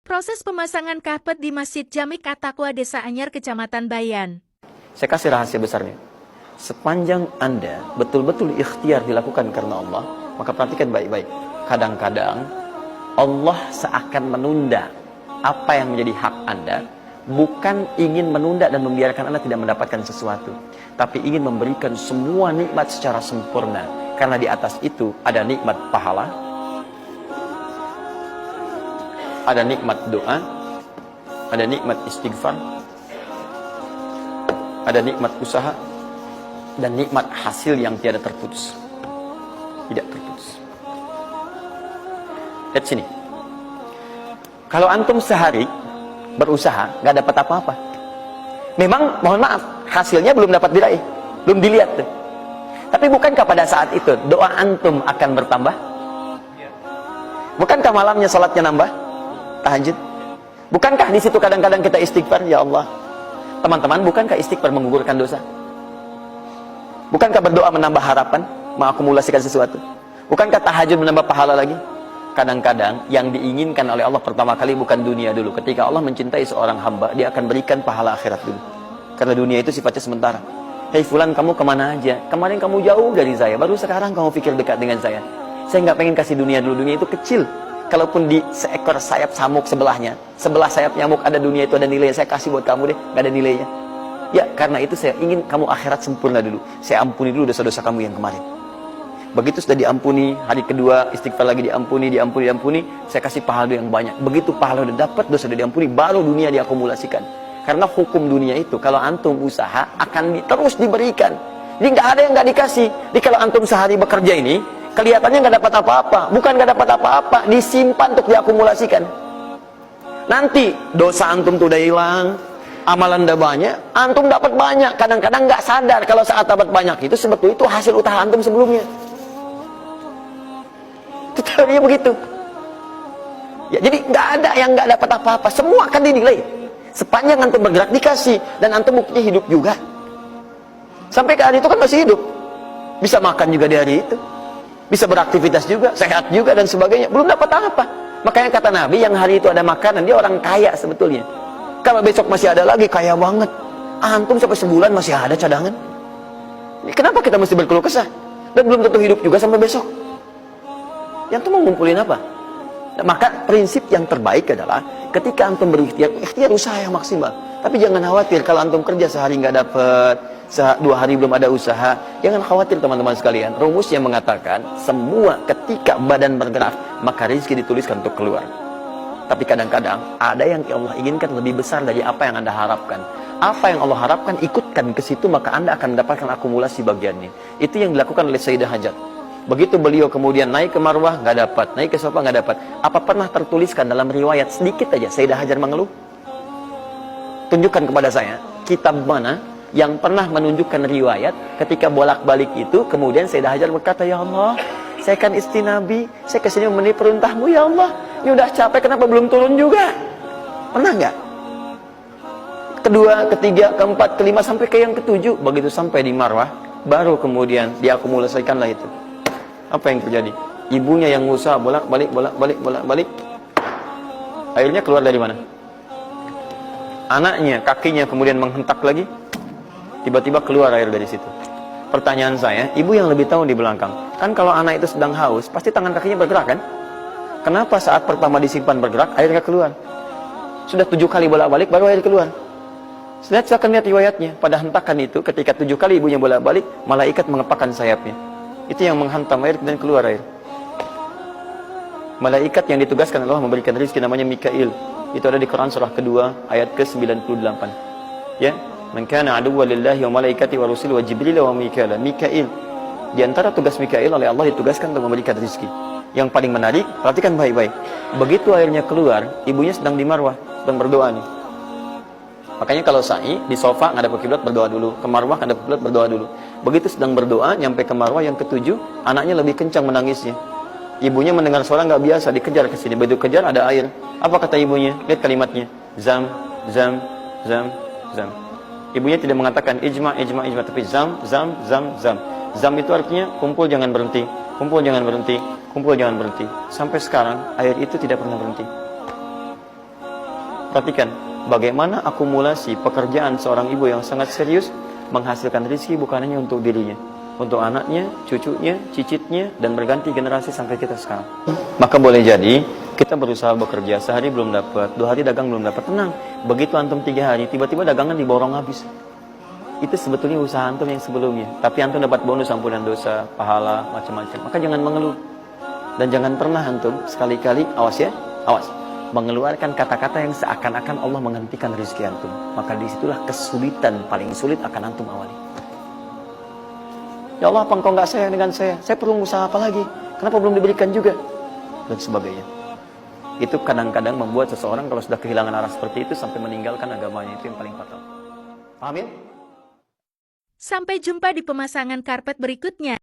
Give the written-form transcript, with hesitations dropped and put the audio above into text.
Proses pemasangan karpet di Masjid Jami At-Taqwa Desa Anyar, Kecamatan Bayan. Saya kasih rahasia besarnya. Sepanjang Anda betul-betul ikhtiar dilakukan karena Allah, maka perhatikan baik-baik. Kadang-kadang Allah seakan menunda apa yang menjadi hak Anda, bukan ingin menunda dan membiarkan Anda tidak mendapatkan sesuatu, tapi ingin memberikan semua nikmat secara sempurna. Karena di atas itu ada nikmat pahala, ada nikmat doa, ada nikmat istighfar, ada nikmat usaha, dan nikmat hasil yang tiada terputus. Tidak terputus. Lihat sini. Kalau antum sehari berusaha, nggak dapat apa-apa. Memang, mohon maaf, hasilnya belum dapat diraih, belum dilihat tuh. Tapi bukankah pada saat itu doa antum akan bertambah? Bukankah malamnya salatnya nambah? Tahajud? Bukankah di situ kadang-kadang kita istighfar, ya Allah? Teman-teman, bukankah istighfar menggugurkan dosa? Bukankah berdoa menambah harapan, mengakumulasikan sesuatu? Bukankah tahajud menambah pahala lagi? Kadang-kadang yang diinginkan oleh Allah pertama kali bukan dunia dulu. Ketika Allah mencintai seorang hamba, dia akan berikan pahala akhirat dulu. Karena dunia itu sifatnya sementara. Hei fulan, kamu kemana aja? Kemarin kamu jauh dari saya, baru sekarang kamu pikir dekat dengan saya. Saya nggak pengen kasih dunia dulu, dunia itu kecil. Kalaupun di seekor sayap samuk sebelahnya, sebelah sayap nyamuk ada dunia itu ada nilainya, saya kasih buat kamu deh, nggak ada nilainya. Ya, karena itu saya ingin kamu akhirat sempurna dulu. Saya ampuni dulu dosa-dosa kamu yang kemarin. Begitu sudah diampuni, hari kedua istighfar lagi diampuni, saya kasih pahala yang banyak. Begitu pahala udah dapat, dosa udah diampuni, baru dunia diakumulasikan. Karena hukum dunia itu, kalau antum usaha akan terus diberikan. Jadi nggak ada yang nggak dikasih. Jadi kalau antum sehari bekerja ini, kelihatannya nggak dapat apa-apa. Bukan nggak dapat apa-apa, disimpan untuk diakumulasikan. Nanti dosa antum tuh udah hilang, amalan udah banyak, antum dapat banyak. Kadang-kadang nggak sadar kalau saat dapat banyak itu sebetulnya itu hasil usaha antum sebelumnya. Itu teorinya begitu. Ya, jadi nggak ada yang nggak dapat apa-apa, semua akan dinilai. Sepanjang antum bergerak dikasih, dan antum buktinya hidup juga. Sampai ke hari itu kan masih hidup, bisa makan juga di hari itu, bisa beraktivitas juga, sehat juga dan sebagainya. Belum dapat apa. Makanya kata Nabi, yang hari itu ada makanan, dia orang kaya sebetulnya. Kalau besok masih ada lagi, kaya banget. Antum sampai sebulan masih ada cadangan. Kenapa kita mesti berkeluh kesah? Dan belum tentu hidup juga sampai besok. Yang tuh mau ngumpulin apa? Nah, maka prinsip yang terbaik adalah ketika antum berikhtiar, ikhtiar usaha yang maksimal. Tapi jangan khawatir kalau antum kerja sehari nggak dapat, 2 hari belum ada usaha. Jangan khawatir teman-teman sekalian. Rumusnya mengatakan semua ketika badan bergerak, maka rezeki dituliskan untuk keluar. Tapi kadang-kadang ada yang Allah inginkan lebih besar dari apa yang Anda harapkan. Apa yang Allah harapkan, ikutkan ke situ, maka Anda akan mendapatkan akumulasi bagiannya. Itu yang dilakukan oleh Sayyidah Hajar. Begitu beliau kemudian naik ke Marwah, nggak dapat, naik ke Safa, nggak dapat. Apa pernah tertuliskan dalam riwayat sedikit aja Sayyidah Hajar mengeluh? Tunjukkan kepada saya kitab mana yang pernah menunjukkan riwayat ketika bolak-balik itu, kemudian Sayyidah Hajar berkata, ya Allah, saya kan istri Nabi, saya kesini memenuhi perintahmu, ya Allah. Ini udah capek, kenapa belum turun juga? Pernah nggak? Kedua, ketiga, keempat, kelima, sampai ke yang ketujuh. Begitu sampai di Marwah, baru kemudian diakumulasikanlah itu. Apa yang terjadi? Ibunya yang usaha bolak-balik, bolak-balik. Akhirnya keluar dari mana? Anaknya, kakinya kemudian menghentak lagi. Tiba-tiba keluar air dari situ. Pertanyaan saya, ibu yang lebih tahu di belakang. Kan kalau anak itu sedang haus, pasti tangan kakinya bergerak kan? Kenapa saat pertama disimpan bergerak, airnya keluar? Sudah 7 kali bolak-balik, baru air keluar. Silakan lihat riwayatnya. Pada hentakan itu, ketika 7 kali ibunya bolak-balik, malaikat mengepakkan sayapnya. Itu yang menghantam air dan keluar air. Malaikat yang ditugaskan Allah memberikan rezeki namanya Mikail. Itu ada di Quran surah kedua ayat ke-98. Ya, man kana aduwwan lillahi wa malaikati wa rusuli wa jibril wa mikail. Mikail. Di antara tugas Mikail oleh Allah ditugaskan untuk memberikan rezeki. Yang paling menarik, perhatikan baik-baik. Begitu airnya keluar, ibunya sedang di Marwah, sedang berdoa nih. Makanya kalau sa'i di sofa ngadep ke kiblat berdoa dulu, ke Marwah ngadep ke kiblat berdoa dulu. Begitu sedang berdoa, nyampe ke Marwah yang ke-7, anaknya lebih kencang menangisnya. Ibunya mendengar suara nggak biasa, dikejar ke sini. Begitu kejar ada air. Apa kata ibunya? Lihat kalimatnya. Zam, zam, zam, zam. Ibunya tidak mengatakan ijma, tapi zam, zam, zam, zam. Zam itu artinya kumpul jangan berhenti, kumpul jangan berhenti, kumpul jangan berhenti. Sampai sekarang air itu tidak pernah berhenti. Perhatikan, bagaimana akumulasi pekerjaan seorang ibu yang sangat serius menghasilkan rezeki bukan hanya untuk dirinya, untuk anaknya, cucunya, cicitnya, dan berganti generasi sampai kita sekarang. Maka boleh jadi kita berusaha bekerja, sehari belum dapat, 2 hari dagang belum dapat, tenang. Begitu antum 3 hari, tiba-tiba dagangan diborong habis. Itu sebetulnya usaha antum yang sebelumnya, tapi antum dapat bonus ampunan dosa, pahala, macam-macam. Maka jangan mengeluh. Dan jangan pernah antum sekali-kali, awas ya, awas, mengeluarkan kata-kata yang seakan-akan Allah menghentikan rezeki antum. Maka disitulah kesulitan paling sulit akan antum awali. Ya Allah, apa engkau nggak sayang dengan saya? Saya perlu usaha apa lagi? Kenapa belum diberikan juga? Dan sebagainya. Itu kadang-kadang membuat seseorang kalau sudah kehilangan arah seperti itu sampai meninggalkan agamanya. Itu yang paling fatal. Paham ya? Sampai jumpa di pemasangan karpet berikutnya.